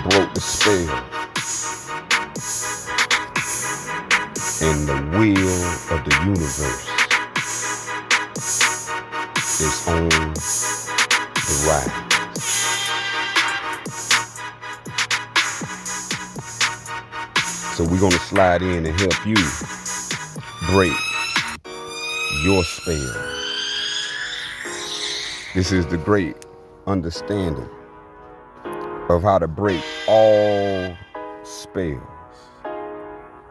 broke the spell, and the wheel of the universe is on the rise. So we're going to slide in and help you break your spell. This is the great understanding of how to break all spells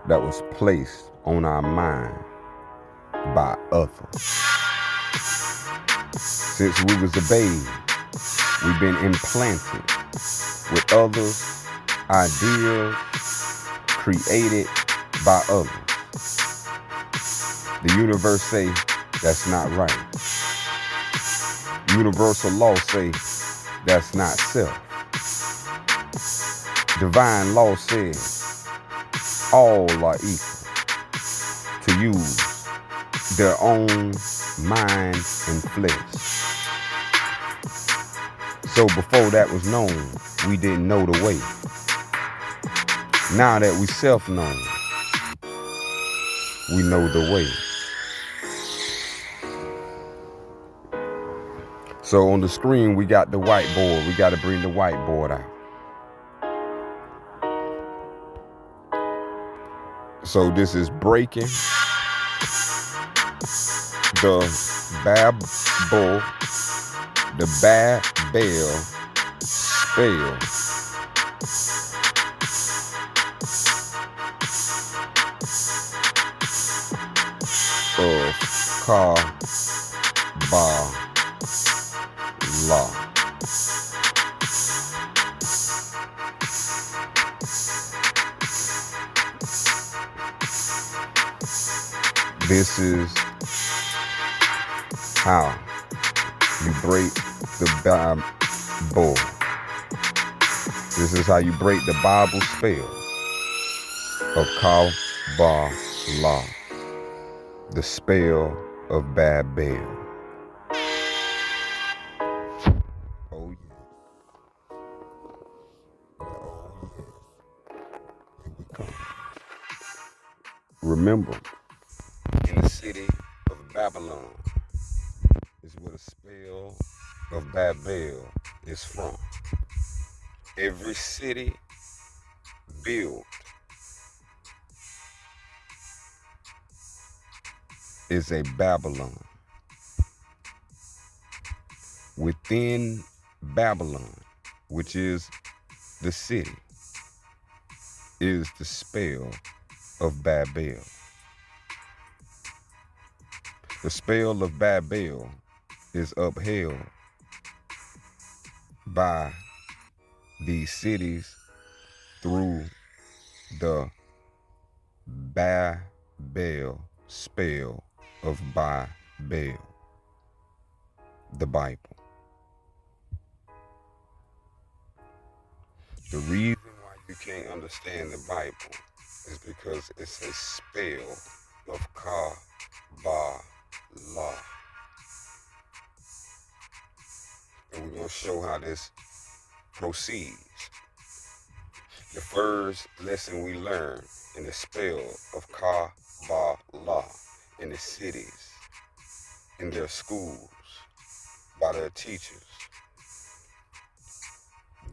that was placed on our mind by others. Since we was a babe, we've been implanted with others' ideas created by others. The universe say that's not right. Universal law say that's not self. Divine law says all are equal to use their own mind and flesh. So before that was known, we didn't know the way. Now that we self-known, we know the way. So on the screen, we got the whiteboard. We got to bring the whiteboard out. So this is breaking the Babel spell of Kabbalah. This is how you break the Bible. This is how you break the Bible spell of Kabbalah, the spell of Babel. Oh yeah. Oh yeah. Here we come. Remember, in the city of Babylon is where the spell of Babel is from. Every city built is a Babylon. Within Babylon, which is the city, is the spell of Babel. The spell of Babel is upheld by these cities through the Babel spell of Babel, the Bible. The reason why you can't understand the Bible is because it's a spell of Kabbalah. And we're going to show how this proceeds. The first lesson we learn in the spell of Kabbalah in the cities, in their schools, by their teachers.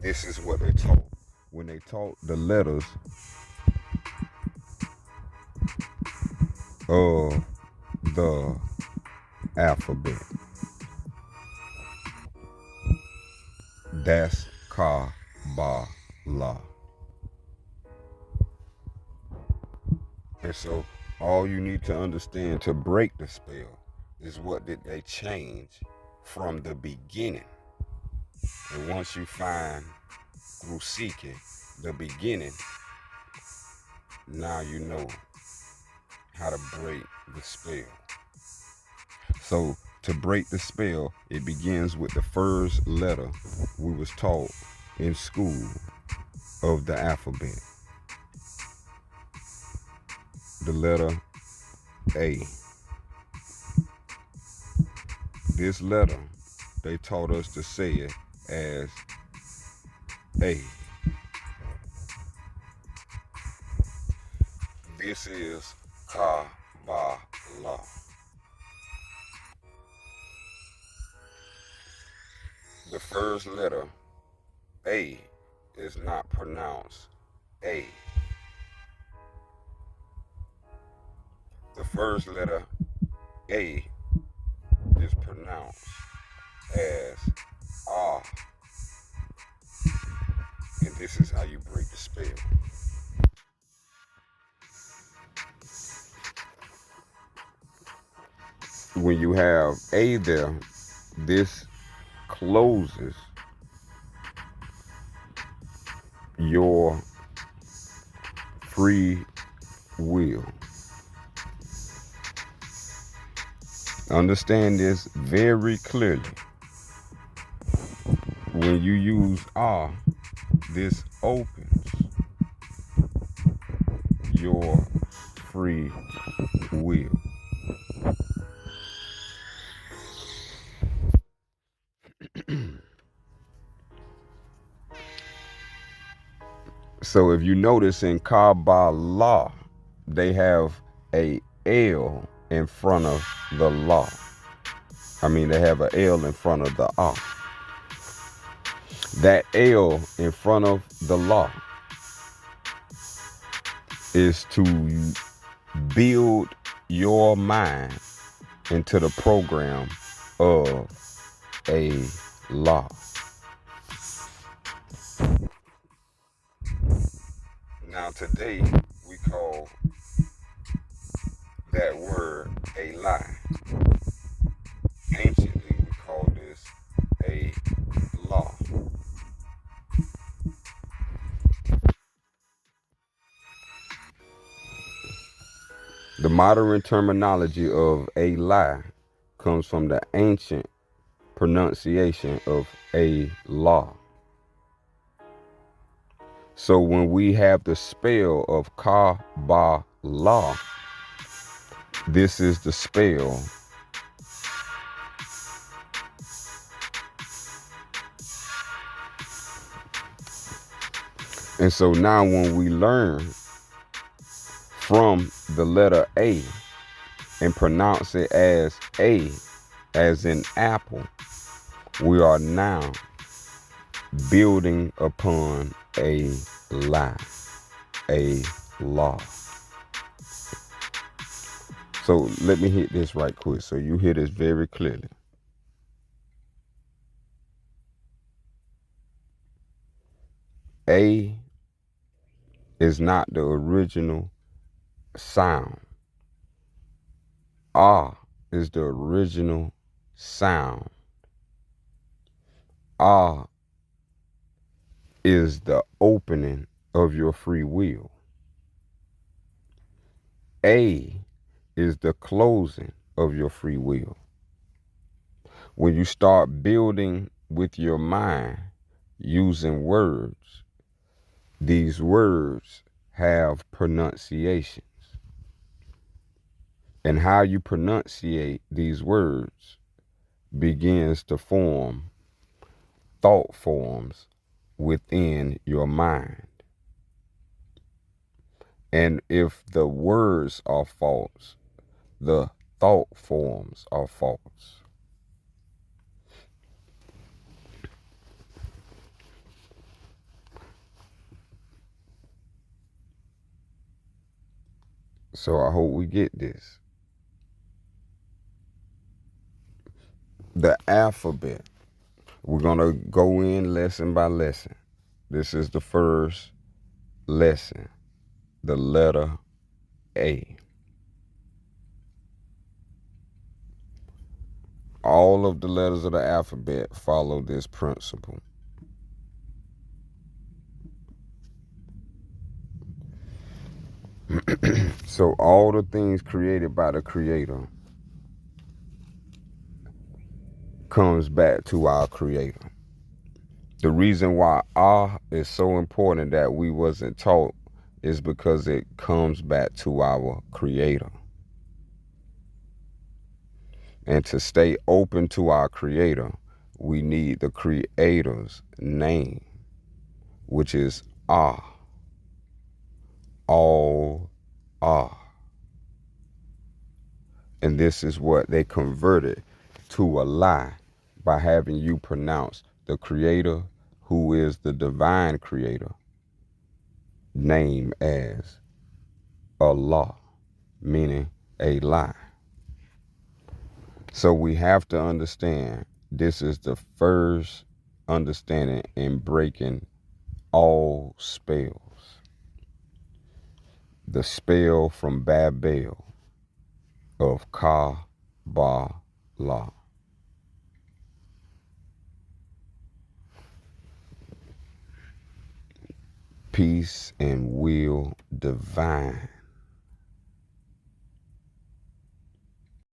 This is what they taught. When they taught the letters of the alphabet. That's Kabbalah. And so all you need to understand to break the spell is what did they change from the beginning. And once you find through seeking the beginning, now you know how to break the spell. So to break the spell, it begins with the first letter we was taught in school of the alphabet. The letter A. This letter, they taught us to say it as A. This is Kabbalah. The first letter, A, is not pronounced A. The first letter, A, is pronounced as Ah. And this is how you break the spell. When you have A there, this closes your free will. Understand this very clearly. When you use R, this opens your free will. So if you notice in Kabbalah, they have a L in front of the law. They have an L in front of the R. That L in front of the law is to build your mind into the program of a law. Now today we call that word a lie. Anciently we call this a law. The modern terminology of a lie comes from the ancient pronunciation of a law. So when we have the spell of Kabbalah, this is the spell and so now when we learn from the letter A and pronounce it as A, as in apple, we are now building upon a lie, a law. So let me hit this right quick so you hear this very clearly. A is not the original sound. Ah is the original sound. Ah is the opening of your free will. A is the closing of your free will. When you start building with your mind using words, these words have pronunciations. And how you pronunciate these words begins to form thought forms within your mind. And if the words are false, the thought forms are false. So I hope we get this. The alphabet. We're going to go in lesson by lesson. This is the first lesson, the letter A. All of the letters of the alphabet follow this principle. So all the things created by the Creator comes back to our Creator. The reason why Ah is so important that we wasn't taught is because it comes back to our Creator. And to stay open to our Creator, we need the Creator's name, which is Ah. All Ah. And this is what they converted to a lie by having you pronounce the creator, who is the divine creator, name as Allah, meaning a lie. So we have to understand this is the first understanding in breaking all spells. The spell from Babel of Ka Ba La. Peace and will divine.